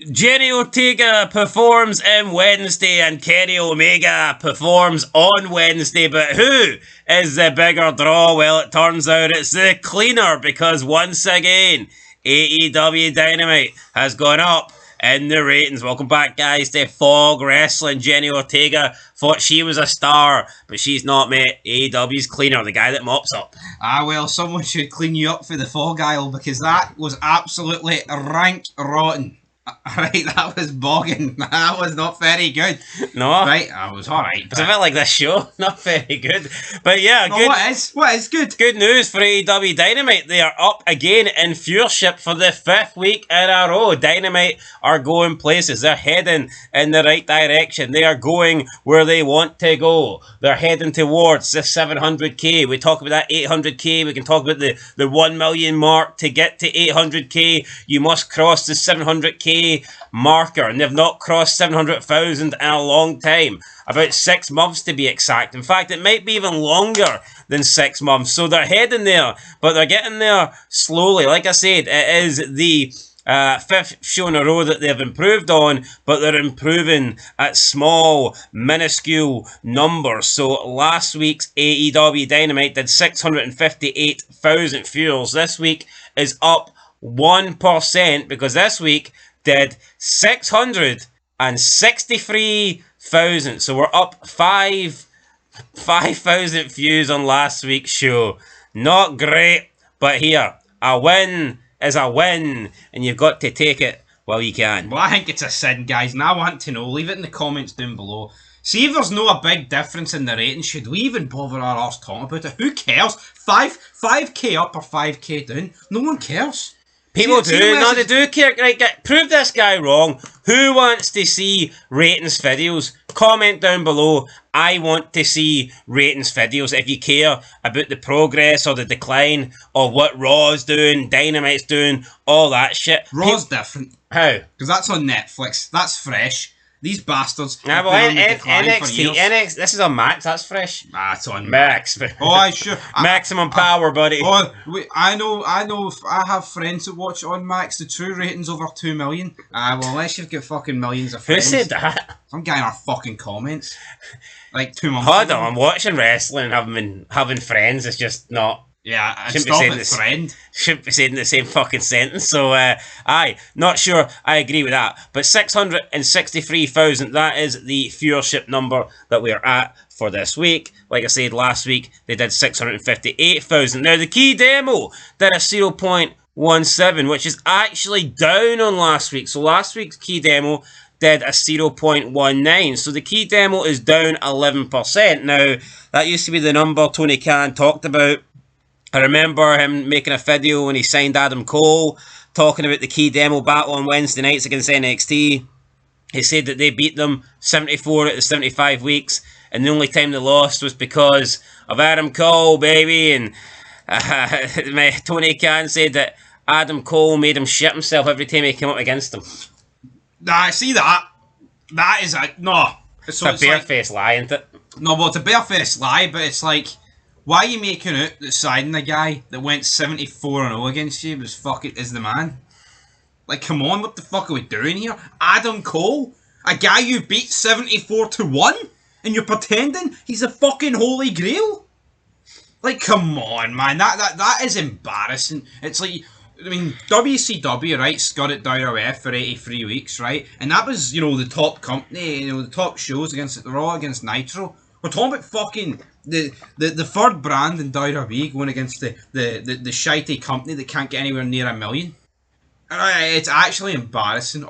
Jenny Ortega performs on Wednesday and Kenny Omega performs on Wednesday, but who is the bigger draw? Well, it turns out it's the cleaner, because once again, AEW Dynamite has gone up in the ratings. Welcome back, guys, to Fog Wrestling. Jenny Ortega thought she was a star, but she's not, mate. AEW's cleaner, the guy that mops up. Ah, well, someone should clean you up for the Fog Aisle, because that was absolutely rank rotten. Right, that was bogging. That was not very good. No. Right, that was alright. It's a bit like this show. Not very good. But yeah, no, good. What is good? Good news for AEW Dynamite. They are up again in viewership for the 5th week in a row. Dynamite are going places. They're heading in the right direction. They are going where they want to go. They're heading towards the 700k. We talk about that 800k. We can talk about the 1 million mark. To get to 800k, you must cross the 700k marker, and they've not crossed 700,000 in a long time. About 6 months to be exact. In fact, it might be even longer than 6 months. So they're heading there, but they're getting there slowly. Like I said, it is the 5th show in a row that they've improved on, but they're improving at small, minuscule numbers. So last week's AEW Dynamite did 658,000 viewers. This week is up 1%, because this week did 663,000. So we're up 5,000 views on last week's show. Not great, but here, a win is a win, and you've got to take it while you can. Well, I think it's a sin, guys, and I want to know. Leave it in the comments down below. See if there's no a big difference in the ratings. Should we even bother our arse talking about it? Who cares? 5k up or 5k down? No one cares. People do, no, they do care. Right, prove this guy wrong. Who wants to see ratings videos? Comment down below. I want to see ratings videos. If you care about the progress or the decline or what Raw's doing, Dynamite's doing, all that shit. Raw's different. How? Because that's on Netflix. That's fresh. These bastards have been on the decline for years. NXT, this is on Max, that's fresh. Ah, it's on Max. Oh, I sure. Maximum power, buddy. Oh, wait, I know. I have friends that watch on Max. The true rating's over 2 million. Well, unless you've got fucking millions of friends. Who said that? Some guy in our fucking comments. Like 2 months Hold ago. on, I'm watching wrestling and having friends. It's just not... Yeah, I stop at friend. Shouldn't be saying the same fucking sentence. So, aye, not sure I agree with that. But 663,000, that is the viewership number that we are at for this week. Like I said, last week they did 658,000. Now, the key demo did a 0.17, which is actually down on last week. So, last week's key demo did a 0.19. So, the key demo is down 11%. Now, that used to be the number Tony Khan talked about. I remember him making a video when he signed Adam Cole, talking about the key demo battle on Wednesday nights against NXT. He said that they beat them 74 out of 75 weeks, and the only time they lost was because of Adam Cole, baby. And Tony Khan said that Adam Cole made him shit himself every time he came up against him. Nah, I see that. That is a... No. So it's a barefaced lie, isn't it? No, well, it's a barefaced lie, but it's like... Why are you making out that siding the guy that went 74-0 against you was fucking is the man? Like, come on, what the fuck are we doing here? Adam Cole? A guy you beat 74-1? And you're pretending he's a fucking holy grail? Like, come on, man. That is embarrassing. It's like, I mean, WCW, right, scud it down away for 83 weeks, right? And that was, you know, the top company, you know, the top shows against Raw, against Nitro. We're talking about fucking the third brand in WWE going against the shitey company that can't get anywhere near 1 million. It's actually embarrassing.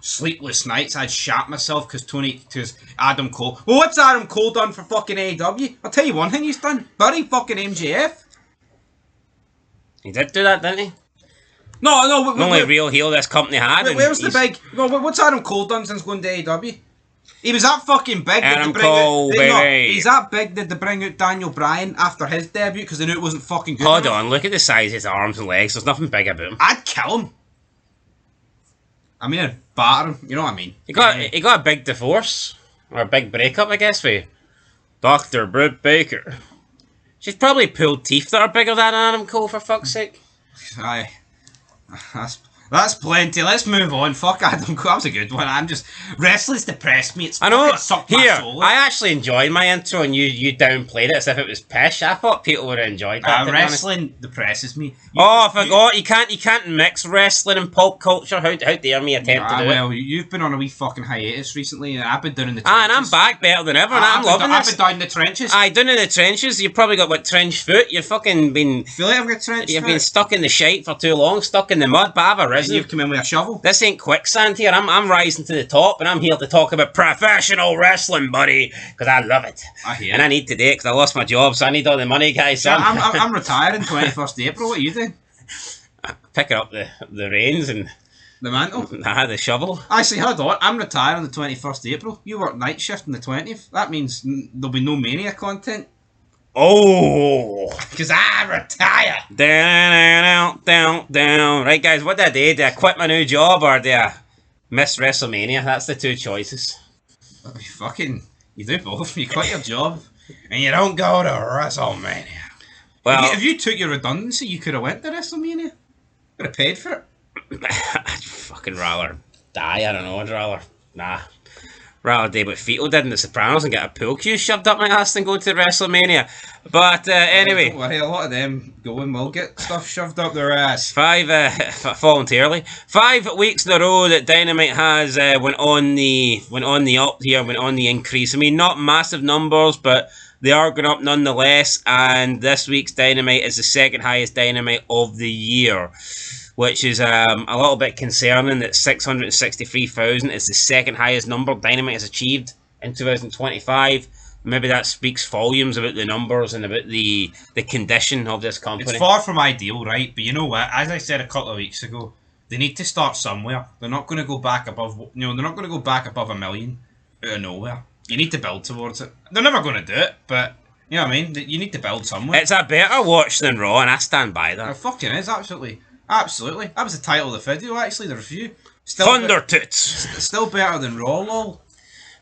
Sleepless nights. I'd shat myself because Adam Cole. Well, what's Adam Cole done for fucking AEW? I'll tell you one thing he's done. Bury fucking MJF. He did do that, didn't he? No. The only real heel this company had. Where's the big... No, what's Adam Cole done since going to AEW? He was that fucking big. Adam Cole, baby. He's that big that they bring out Daniel Bryan after his debut because they knew it wasn't fucking good. Hold on, look at the size of his arms and legs. There's nothing big about him. I'd kill him. I mean, I'd batter him. You know what I mean? He got a big divorce. Or a big breakup, I guess, with Dr. Britt Baker. She's probably pulled teeth that are bigger than Adam Cole, for fuck's sake. Aye. That's plenty. Let's move on. Fuck Adam Cole. That was a good one. I'm just... Wrestling's depressed me. It's I know. fucking sucked my soul. I actually enjoyed my intro, and you downplayed it as if it was pish. I thought people would have enjoyed that. Wrestling depresses me. I forgot. You can't mix wrestling and pop culture. How dare me attempt to do it? Well, you've been on a wee fucking hiatus recently, and I've been down in the And trenches. I'm back better than ever, and I'm loving this. I've been down in the trenches. Down in the trenches. You've probably got what, trench foot. You've fucking been... I feel like I've got trench You've foot. been stuck in the shite for too long, stuck in the mud, but I've arisen. You've come in with a shovel. This ain't quicksand here. I'm rising to the top, and I'm here to talk about professional wrestling, buddy, because I love it. I hear. And I need today because I lost my job, so I need all the money, guys. So I'm retiring 21st April. What are you doing? Picking up the reins and the mantle. The shovel. Actually, hold on. I'm retiring on the 21st April. You work night shift on the 20th. That means there'll be no Mania content. Oh, because I retire. Down. Right, guys, what did I do? Did I quit my new job or did I miss WrestleMania? That's the two choices. You do both. You quit your job and you don't go to WrestleMania. Well, if you took your redundancy, you could have went to WrestleMania. Could have paid for it. I'd fucking rather die. I don't know. Rather do what Fito did in The Sopranos and get a pool cue shoved up my ass than go to WrestleMania. But anyway, don't worry, a lot of them will get stuff shoved up their ass. Voluntarily. 5 weeks in a row that Dynamite has went on the up here, went on the increase. I mean, not massive numbers, but they are going up nonetheless. And this week's Dynamite is the second highest Dynamite of the year, which is a little bit concerning that 663,000 is the second highest number Dynamite has achieved in 2025. Maybe that speaks volumes about the numbers and about the condition of this company. It's far from ideal, right? But you know what? As I said a couple of weeks ago, they need to start somewhere. They're not going to go back above. They're not going to go back above 1 million out of nowhere. You need to build towards it. They're never going to do it, but you know what I mean. You need to build somewhere. It's a better watch than Raw, and I stand by that. It fucking is, absolutely. Absolutely. That was the title of the video, actually, the review. Thunder Toots! Still better than Raw, lol.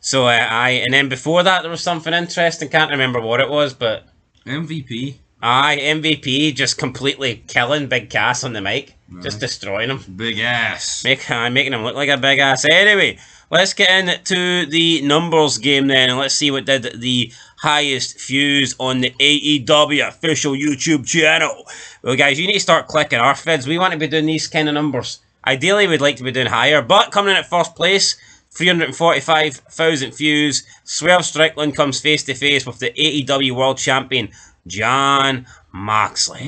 So, and then before that, there was something interesting. Can't remember what it was, but... MVP. MVP just completely killing Big Cass on the mic. Just destroying him. Big ass. Making him look like a big ass. Anyway, let's get into the numbers game then, and let's see what did the highest views on the AEW official YouTube channel. Well, guys, you need to start clicking our vids. We want to be doing these kind of numbers. Ideally, we'd like to be doing higher, but coming in at first place, 345,000 views. Swerve Strickland comes face to face with the AEW World Champion, Jon Moxley.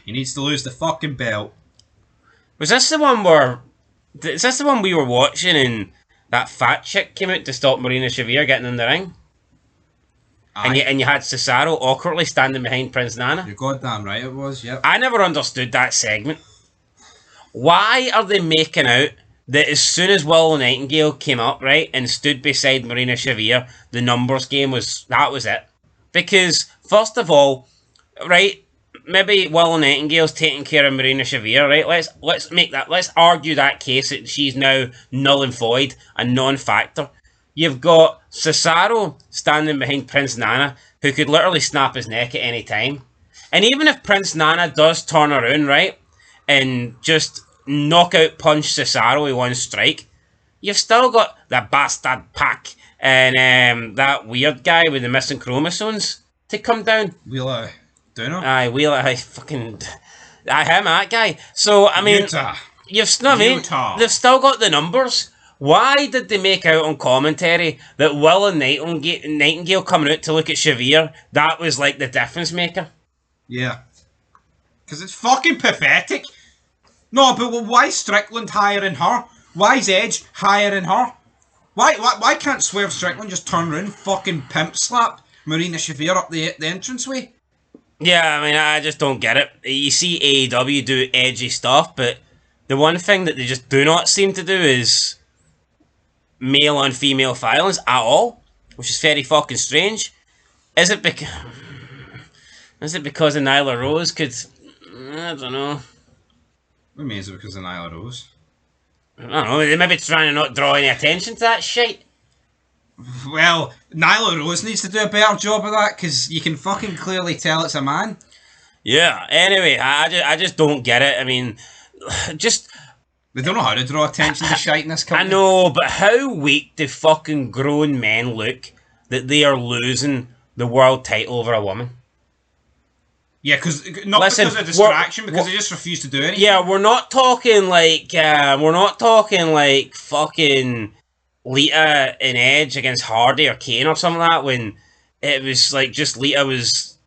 He needs to lose the fucking belt. Was this the one where... Is this the one we were watching and that fat chick came out to stop Marina Shafir getting in the ring? And you had Cesaro awkwardly standing behind Prince Nana? You're goddamn right it was, yep. I never understood that segment. Why are they making out that as soon as Willow Nightingale came up, right, and stood beside Marina Shafir, the numbers game was it? Because, first of all, right, maybe Willow Nightingale's taking care of Marina Shafir, right? Let's argue that case that she's now null and void, a non-factor. You've got Cesaro standing behind Prince Nana, who could literally snap his neck at any time. And even if Prince Nana does turn around, right, and just knockout punch Cesaro with one strike, you've still got the Bastard Pac and that weird guy with the missing chromosomes to come down. Wheeler Downer? Him, that guy. So, I mean, they've still got the numbers. Why did they make out on commentary that Willow Nightingale coming out to look at Shafir, that was like the difference maker? Yeah. Because it's fucking pathetic. No, but why Strickland hiring her? Why's Edge hiring her? Why can't Swerve Strickland just turn around and fucking pimp slap Marina Shafir up the entranceway? Yeah, I mean, I just don't get it. You see AEW do edgy stuff, but the one thing that they just do not seem to do is male on female violence at all, which is very fucking strange. Is it because of Nyla Rose could... I don't know. What do you mean, is it because of Nyla Rose? I don't know, they maybe trying to not draw any attention to that shit. Well, Nyla Rose needs to do a better job of that, because you can fucking clearly tell it's a man. Yeah, anyway, I just don't get it. I mean, just They don't know how to draw attention to shite in this I company. know, but how weak do fucking grown men look that they are losing the world title over a woman? Yeah, because because of distraction, because they just refuse to do anything. Yeah, we're not talking like fucking Lita and Edge against Hardy or Kane or something like that. When it was like just Lita was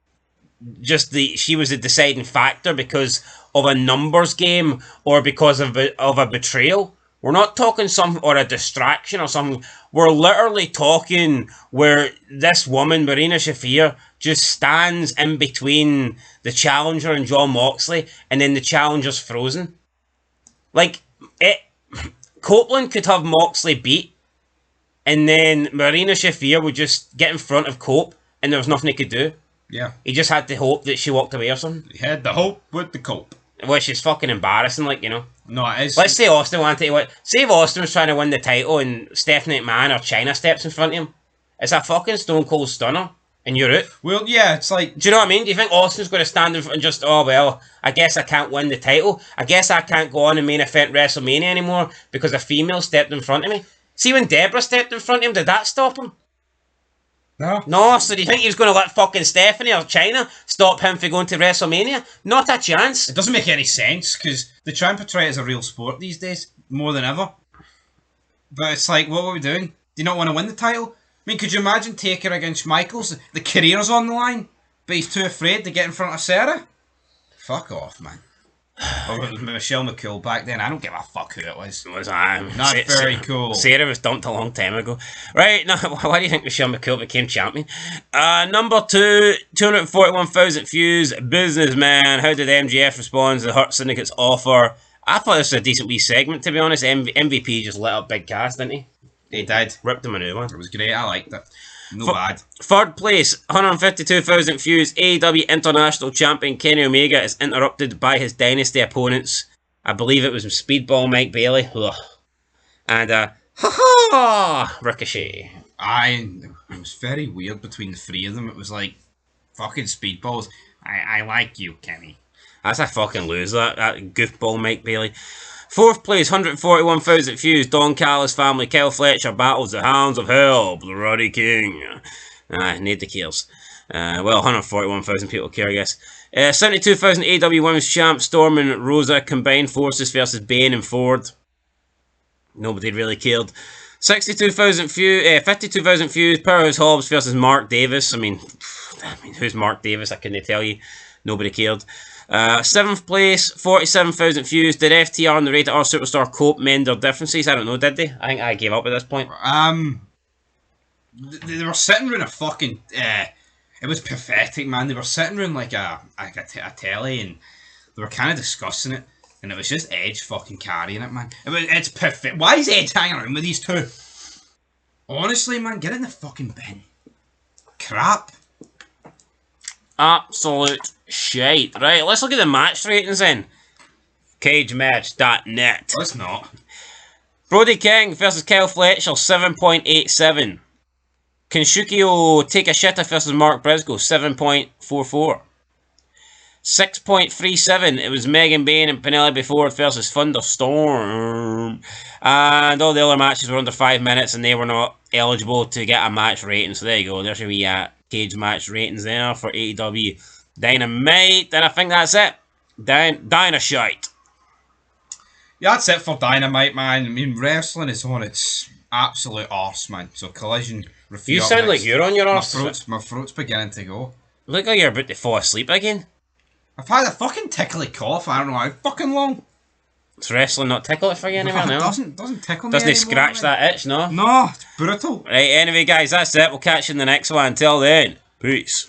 she was the deciding factor because of a numbers game or because of a betrayal. We're not talking or a distraction or something. We're literally talking where this woman, Marina Shafir, just stands in between the challenger and Jon Moxley, and then the challenger's frozen. Like, Copeland could have Moxley beat, and then Marina Shafir would just get in front of Cope, and there was nothing he could do. Yeah. He just had to hope that she walked away or something. He had the hope with the Cope. Which is fucking embarrassing, like, you know. No, it is. Let's say Austin wanted to win. Say if Austin was trying to win the title and Stephanie McMahon or Chyna steps in front of him. It's a fucking Stone Cold Stunner, and you're out. Well, yeah, it's like... Do you know what I mean? Do you think Austin's going to stand in front and just, oh, well, I guess I can't win the title. I guess I can't go on and main event WrestleMania anymore because a female stepped in front of me. See, when Deborah stepped in front of him, did that stop him? No, so do you think he was going to let fucking Stephanie or Chyna stop him from going to WrestleMania? Not a chance. It doesn't make any sense, because they try and portray it as a real sport these days, more than ever. But it's like, what are we doing? Do you not want to win the title? I mean, could you imagine Taker against Michaels? The career's on the line, but he's too afraid to get in front of Sarah? Fuck off, man. Or Michelle McCool back then, I don't give a fuck who it was. Not very cool. Sarah was dumped a long time ago. Right, now, why do you think Michelle McCool became champion? Number 2, 241,000 views, Businessman. How did MJF respond to the Hurt Syndicate's offer? I thought this was a decent wee segment, to be honest. MVP just lit up Big Cass, didn't he? He did. Ripped him a new one. It was great, I liked it. No bad. Third place, 152,000 views. AEW International Champion Kenny Omega is interrupted by his Dynasty opponents. I believe it was Speedball Mike Bailey. Ugh. And, ha-ha! Ricochet. It was very weird between the three of them. It was like, fucking Speedballs. I like you, Kenny. That's a fucking loser, that goofball Mike Bailey. Fourth place, 141,000 views. Don Callis family, Kyle Fletcher battles the Hounds of Hell, Bloody King. Nobody cares. Well, 141,000 people care, I guess. 72,000 AEW Women's Champ, Storm and Rosa combined forces versus Bane and Ford. Nobody really cared. 52,000 views, 52,000 views. Powerhouse Hobbs versus Mark Davis. I mean, who's Mark Davis? I couldn't tell you. Nobody cared. 7th place, 47,000 views. Did FTR and the Rated R Superstar Cope mend their differences? I don't know, did they? I think I gave up at this point. They were sitting around a fucking... it was pathetic, man. They were sitting around like a telly, and they were kind of discussing it, and it was just Edge fucking carrying it, man. It's perfect. Why is Edge hanging around with these two? Honestly, man, get in the fucking bin. Crap. Absolute shite. Right, let's look at the match ratings then. CageMatch.net. Let's not. Brody King versus Kyle Fletcher, 7.87. Kenshukio Takashita versus Mark Briscoe, 7.44. 6.37, it was Megan Bain and Penelope Ford versus Thunderstorm. And all the other matches were under 5 minutes, and they were not eligible to get a match rating. So there you go, there's your wee Cage Match ratings there for AEW Dynamite. And I think that's it. Dynashite. Yeah, that's it for Dynamite, man. I mean, wrestling is on its absolute arse, man. So Collision review. You sound like you're on your arse. My throat's beginning to go. Look like you're about to fall asleep again. I've had a fucking tickly cough. I don't know how fucking long. It's wrestling not tickle it for you anymore, no? It doesn't tickle me Doesn't it anymore, scratch man. that itch, no? No, it's brutal. Right, anyway, guys, that's it. We'll catch you in the next one. Until then, peace.